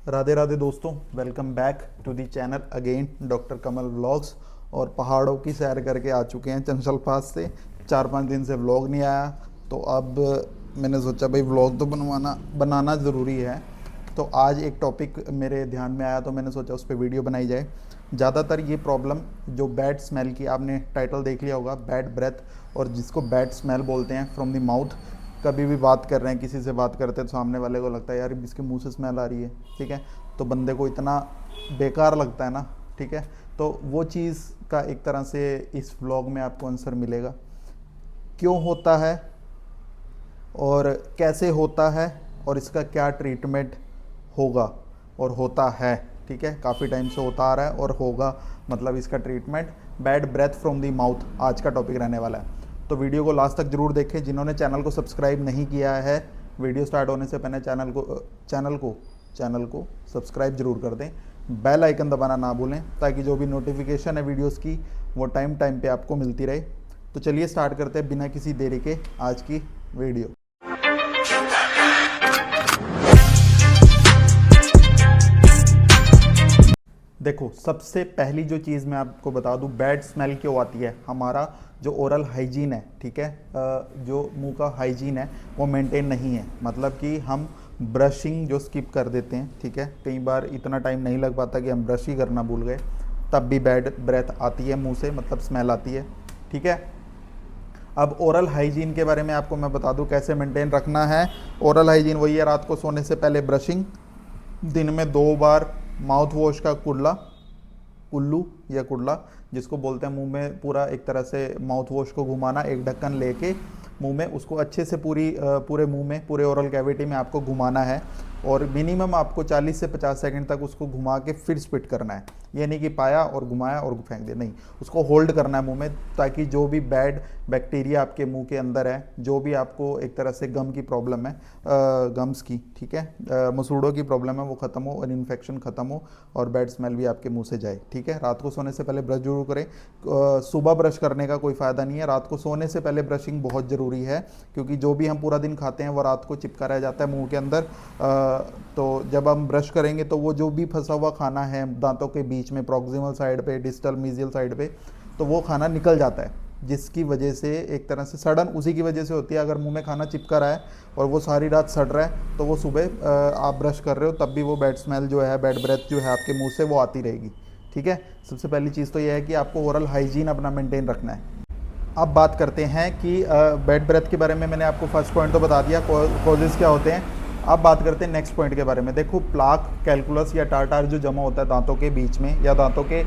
राधे राधे दोस्तों, welcome back to the channel again doctor Kamal vlogs. और पहाड़ों की सैर करके आ चुके हैं चंचल पास से। 4-5 दिन से व्लॉग नहीं आया, तो अब मैंने सोचा भाई व्लॉग तो बनाना ज़रूरी है। तो आज एक टॉपिक मेरे ध्यान में आया, तो मैंने सोचा उस पर वीडियो बनाई जाए। ज़्यादातर ये प्रॉब्लम जो बैड स्मेल की, आपने टाइटल देख लिया होगा, बैड ब्रेथ, और जिसको बैड स्मेल बोलते हैं फ्रॉम द माउथ। कभी भी बात कर रहे हैं, किसी से बात करते हैं तो सामने वाले को लगता है यार इसके मुंह से स्मेल आ रही है, ठीक है, तो बंदे को इतना बेकार लगता है ना, ठीक है। तो वो चीज़ का एक तरह से इस व्लॉग में आपको आंसर मिलेगा, क्यों होता है और कैसे होता है और इसका क्या ट्रीटमेंट होगा और होता है, ठीक है। काफ़ी टाइम से होता आ रहा है और होगा, मतलब इसका treatment bad breath from the mouth आज का टॉपिक रहने वाला है। तो वीडियो को लास्ट तक जरूर देखें। जिन्होंने चैनल को सब्सक्राइब नहीं किया है, वीडियो स्टार्ट होने से पहले चैनल को सब्सक्राइब जरूर कर दें, बेल आइकन दबाना ना भूलें, ताकि जो भी नोटिफिकेशन है वीडियोस की वो टाइम पे आपको मिलती रहे। तो चलिए स्टार्ट करते हैं बिना किसी देरी के आज की वीडियो। देखो, सबसे पहली जो चीज़ मैं आपको बता दूं, बैड स्मेल क्यों आती है। हमारा जो ओरल हाइजीन है, ठीक है, जो मुंह का हाइजीन है वो मेंटेन नहीं है। मतलब कि हम ब्रशिंग जो स्किप कर देते हैं, ठीक है, कई बार इतना टाइम नहीं लग पाता कि हम ब्रश ही करना भूल गए, तब भी बैड ब्रेथ आती है मुंह से, मतलब स्मेल आती है, ठीक है। अब ओरल हाइजीन के बारे में आपको मैं बता दूं कैसे मेंटेन रखना है। ओरल हाइजीन वही है, रात को सोने से पहले ब्रशिंग, दिन में 2 बार माउथ वॉश का कुल्लू या कुल्ला जिसको बोलते हैं, मुंह में पूरा एक तरह से माउथ वॉश को घुमाना, एक ढक्कन लेके मुंह में उसको अच्छे से पूरे मुंह में, पूरे ओरल कैविटी में आपको घुमाना है, और मिनिमम आपको 40 से 50 सेकंड तक उसको घुमा के फिर स्पिट करना है। ये नहीं कि पाया और घुमाया और फेंक दिया, नहीं, उसको होल्ड करना है मुंह में, ताकि जो भी बैड बैक्टीरिया आपके मुंह के अंदर है, जो भी आपको एक तरह से गम की प्रॉब्लम है, गम्स की, ठीक है, मसूड़ों की प्रॉब्लम है, वो ख़त्म हो और इन्फेक्शन ख़त्म हो और बैड स्मेल भी आपके मुंह से जाए, ठीक है। रात को सोने से पहले ब्रश जरूर करें। सुबह ब्रश करने का कोई फ़ायदा नहीं है, रात को सोने से पहले ब्रशिंग बहुत ज़रूरी है, क्योंकि जो भी हम पूरा दिन खाते हैं वो रात को चिपका रह जाता है मुंह के अंदर। तो जब हम ब्रश करेंगे तो वो जो भी फंसा हुआ खाना है दांतों के बीच में, प्रॉक्सिमल साइड पे, डिस्टल मीजियल साइड पे, तो वो खाना निकल जाता है, जिसकी वजह से एक तरह से सड़न उसी की वजह से होती है। अगर मुंह में खाना चिपका रहा है और वो सारी रात सड़ रहा है, तो वो सुबह आप ब्रश कर रहे हो तब भी वो बैड स्मेल जो है, बैड ब्रेथ जो है आपके मुंह से, वो आती रहेगी, ठीक है। सबसे पहली चीज़ तो ये है कि आपको ओरल हाइजीन अपना मेंटेन रखना है। अब बात करते हैं कि बैड ब्रेथ के बारे में मैंने आपको फर्स्ट पॉइंट तो बता दिया, कॉजेज़ क्या होते हैं। अब बात करते हैं नेक्स्ट पॉइंट के बारे में। देखो, प्लाक, कैलकुलस या टार्टार जो जमा होता है दांतों के बीच में या दांतों के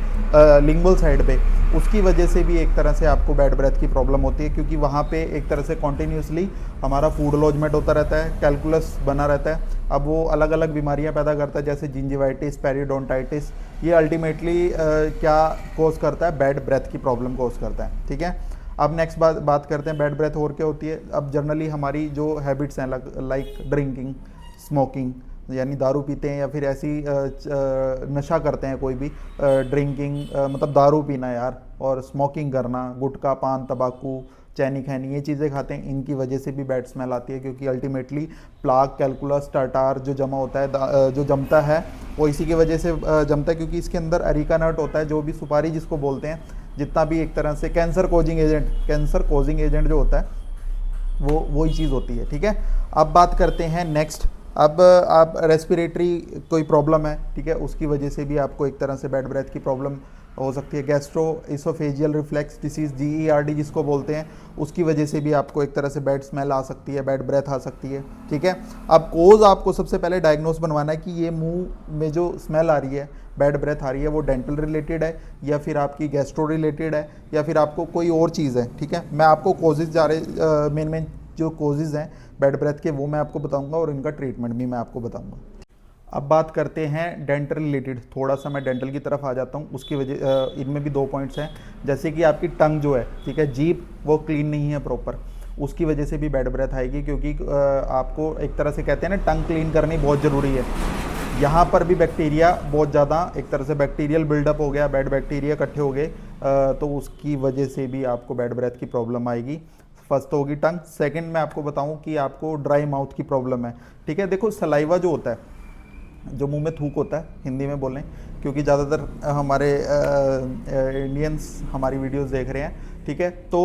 लिंगुअल साइड पे, उसकी वजह से भी एक तरह से आपको बैड ब्रेथ की प्रॉब्लम होती है, क्योंकि वहाँ पे एक तरह से कॉन्टीन्यूसली हमारा फूड लॉजमेंट होता रहता है, कैलकुलस बना रहता है। अब वो अलग अलग बीमारियाँ पैदा करता है, जैसे जिंजिवाइटिस, पेरिडोंटाइटिस। ये अल्टीमेटली क्या कोज करता है, बैड ब्रेथ की प्रॉब्लम कोज करता है, ठीक है। अब नेक्स्ट बात करते हैं बैड ब्रेथ और क्या होती है। अब जनरली हमारी जो हैबिट्स हैं, लाइक ड्रिंकिंग, स्मोकिंग, यानी दारू पीते हैं या फिर ऐसी नशा करते हैं कोई भी, ड्रिंकिंग मतलब दारू पीना यार, और स्मोकिंग करना, गुटखा, पान, तंबाकू, चैनी खैनी, ये चीज़ें खाते हैं, इनकी वजह से भी बैड स्मेल आती है, क्योंकि अल्टीमेटली प्लाक, कैलकुलस, टार्टार जो जमा होता है, जो जमता है, वो इसी की वजह से जमता है, क्योंकि इसके अंदर अरीका नट होता है, जो भी सुपारी जिसको बोलते हैं, जितना भी एक तरह से कैंसर कोजिंग एजेंट जो होता है, वो वही चीज़ होती है, ठीक है। अब बात करते हैं नेक्स्ट। अब आप रेस्पिरेटरी कोई प्रॉब्लम है, ठीक है, उसकी वजह से भी आपको एक तरह से बैड ब्रेथ की प्रॉब्लम हो सकती है। Gastro oesophageal reflex disease, GERD जिसको बोलते हैं, उसकी वजह से भी आपको एक तरह से बैड स्मेल आ सकती है, बैड ब्रेथ आ सकती है, ठीक है। अब कोज आपको सबसे पहले डायग्नोस बनवाना है कि ये मुंह में जो स्मेल आ रही है, बैड ब्रेथ आ रही है, वो डेंटल रिलेटेड है या फिर आपकी गैस्ट्रो रिलेटेड है या फिर आपको कोई और चीज़ है, ठीक है। मैं आपको कोजेज मेन जो कोजेज हैं बैड ब्रेथ के, वो मैं आपको बताऊंगा और इनका ट्रीटमेंट भी मैं आपको बताऊंगा। अब बात करते हैं डेंटल रिलेटेड। थोड़ा सा मैं डेंटल की तरफ आ जाता हूँ, उसकी वजह इनमें भी 2 पॉइंट्स हैं। जैसे कि आपकी टंग जो है, ठीक है, जीभ वो क्लीन नहीं है प्रॉपर, उसकी वजह से भी बैड ब्रेथ आएगी, क्योंकि आपको एक तरह से कहते हैं ना, टंग क्लीन करनी बहुत ज़रूरी है। यहाँ पर भी बैक्टीरिया बहुत ज़्यादा एक तरह से बैक्टीरियल बिल्डअप हो गया, बैड बैक्टीरिया इकट्ठे हो गए, तो उसकी वजह से भी आपको बैड ब्रेथ की प्रॉब्लम आएगी। फर्स्ट होगी टंग। सेकंड मैं आपको बताऊं कि आपको ड्राई माउथ की प्रॉब्लम है, ठीक है। देखो, सलाइवा जो होता है, जो मुंह में थूक होता है, हिंदी में बोलें, क्योंकि ज़्यादातर हमारे इंडियंस हमारी वीडियोस देख रहे हैं, ठीक है। तो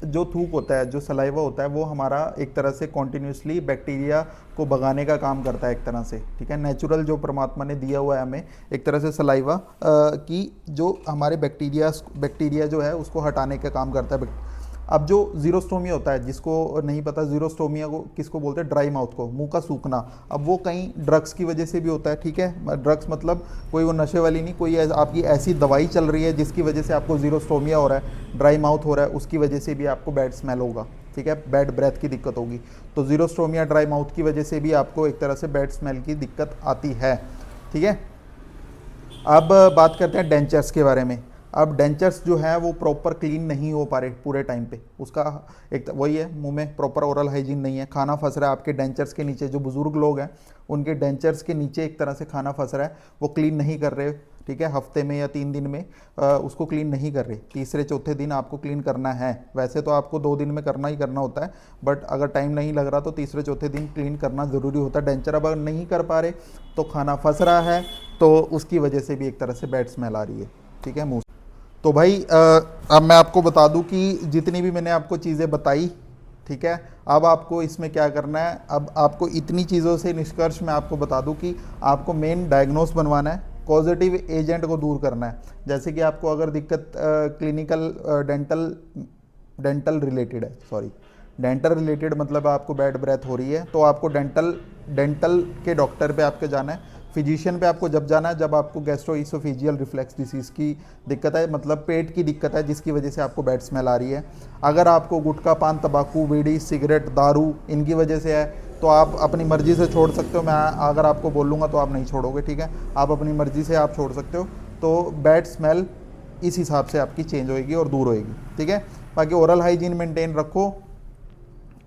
जो थूक होता है, जो सलाइवा होता है, वो हमारा एक तरह से कॉन्टिन्यूसली बैक्टीरिया को भगाने का काम करता है एक तरह से, ठीक है। नेचुरल जो परमात्मा ने दिया हुआ है हमें एक तरह से सलाइवा की, जो हमारे बैक्टीरिया जो है उसको हटाने का काम करता है। अब जो जीरोस्टोमिया होता है, जिसको नहीं पता जीरोस्टोमिया को किसको बोलते हैं, ड्राई माउथ को, मुंह का सूखना, अब वो कहीं ड्रग्स की वजह से भी होता है, ठीक है। ड्रग्स मतलब कोई वो नशे वाली नहीं, कोई आपकी ऐसी दवाई चल रही है जिसकी वजह से आपको जीरोस्टोमिया हो रहा है, ड्राई माउथ हो रहा है, उसकी वजह से भी आपको बैड स्मेल होगा, ठीक है, बैड ब्रेथ की दिक्कत होगी। तो जीरोस्टोमिया ड्राई माउथ की वजह से भी आपको एक तरह से बैड स्मेल की दिक्कत आती है, ठीक है। अब बात करते हैं डेंचर्स के बारे में। अब डेंचर्स जो है वो प्रॉपर क्लीन नहीं हो पा रहे पूरे टाइम पे, उसका एक वही है, मुंह में प्रॉपर ओरल हाइजीन नहीं है, खाना फंस रहा है आपके डेंचर्स के नीचे। जो बुजुर्ग लोग हैं उनके डेंचर्स के नीचे एक तरह से खाना फंस रहा है, वो क्लीन नहीं कर रहे, ठीक है। हफ्ते में या 3 दिन में उसको क्लीन नहीं कर रहे, तीसरे चौथे दिन आपको क्लीन करना है। वैसे तो आपको 2 दिन में करना ही करना होता है, बट अगर टाइम नहीं लग रहा तो तीसरे चौथे दिन क्लीन करना ज़रूरी होता है। डेंचर अब अगर नहीं कर पा रहे तो खाना फंस रहा है, तो उसकी वजह से भी एक तरह से बैड स्मेल आ रही है, ठीक है, मुँह। तो भाई अब मैं आपको बता दूं कि जितनी भी मैंने आपको चीज़ें बताई, ठीक है, अब आपको इसमें क्या करना है। अब आपको इतनी चीज़ों से निष्कर्ष मैं आपको बता दूं कि आपको मेन डायग्नोस बनवाना है, पॉजिटिव एजेंट को दूर करना है। जैसे कि आपको अगर दिक्कत क्लिनिकल डेंटल रिलेटेड है, सॉरी डेंटल रिलेटेड मतलब आपको बैड ब्रेथ हो रही है, तो आपको डेंटल के डॉक्टर पे आपके जाना है। फिजिशियन पे आपको जब जाना है जब आपको गैस्ट्रोइसोफेजियल रिफ्लेक्स डिसीज़ की दिक्कत है, मतलब पेट की दिक्कत है जिसकी वजह से आपको बैड स्मेल आ रही है। अगर आपको गुटखा, पान, तंबाकू, बीड़ी, सिगरेट, दारू इनकी वजह से है तो आप अपनी मर्ज़ी से छोड़ सकते हो। मैं अगर आपको बोलूँगा तो आप नहीं छोड़ोगे, ठीक है, आप अपनी मर्ज़ी से आप छोड़ सकते हो। तो बैड स्मेल इस हिसाब से आपकी चेंज होएगी और दूर होएगी, ठीक है। बाकी ओरल हाइजीन मेंटेन रखो।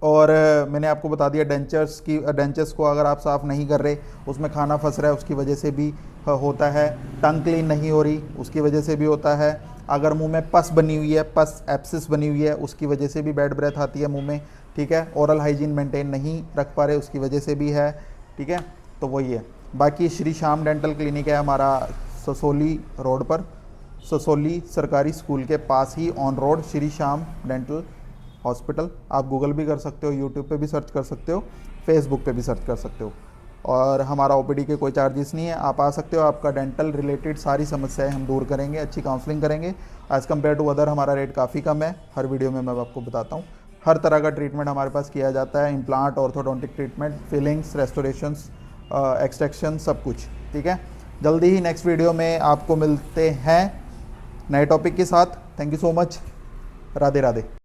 और मैंने आपको बता दिया डेंचर्स को अगर आप साफ़ नहीं कर रहे, उसमें खाना फंस रहा है, उसकी वजह से भी होता है। टंग क्लीन नहीं हो रही, उसकी वजह से भी होता है। अगर मुंह में पस बनी हुई है, पस एब्सिस बनी हुई है, उसकी वजह से भी बैड ब्रेथ आती है मुंह में, ठीक है। ओरल हाइजीन मेंटेन नहीं रख पा रहे, उसकी वजह से भी है, ठीक है। तो वही है। बाकी श्री श्याम डेंटल क्लिनिक है हमारा ससोली रोड पर, ससोली सरकारी स्कूल के पास ही on road Shri Shyam dental hospital. आप गूगल भी कर सकते हो, यूट्यूब पे भी सर्च कर सकते हो, फेसबुक पे भी सर्च कर सकते हो। और हमारा ओपीडी के कोई चार्जेस नहीं है, आप आ सकते हो। आपका डेंटल रिलेटेड सारी समस्याएं हम दूर करेंगे, अच्छी काउंसलिंग करेंगे। एज़ कम्पेयर टू अदर हमारा रेट काफ़ी कम है, हर वीडियो में मैं आपको बताता हूँ। हर तरह का ट्रीटमेंट हमारे पास किया जाता है, implant, orthodontic treatment, fillings, restorations, extraction, सब कुछ, ठीक है। जल्दी ही नेक्स्ट वीडियो में आपको मिलते हैं नए टॉपिक के साथ। Thank you so much. Radhe Radhe.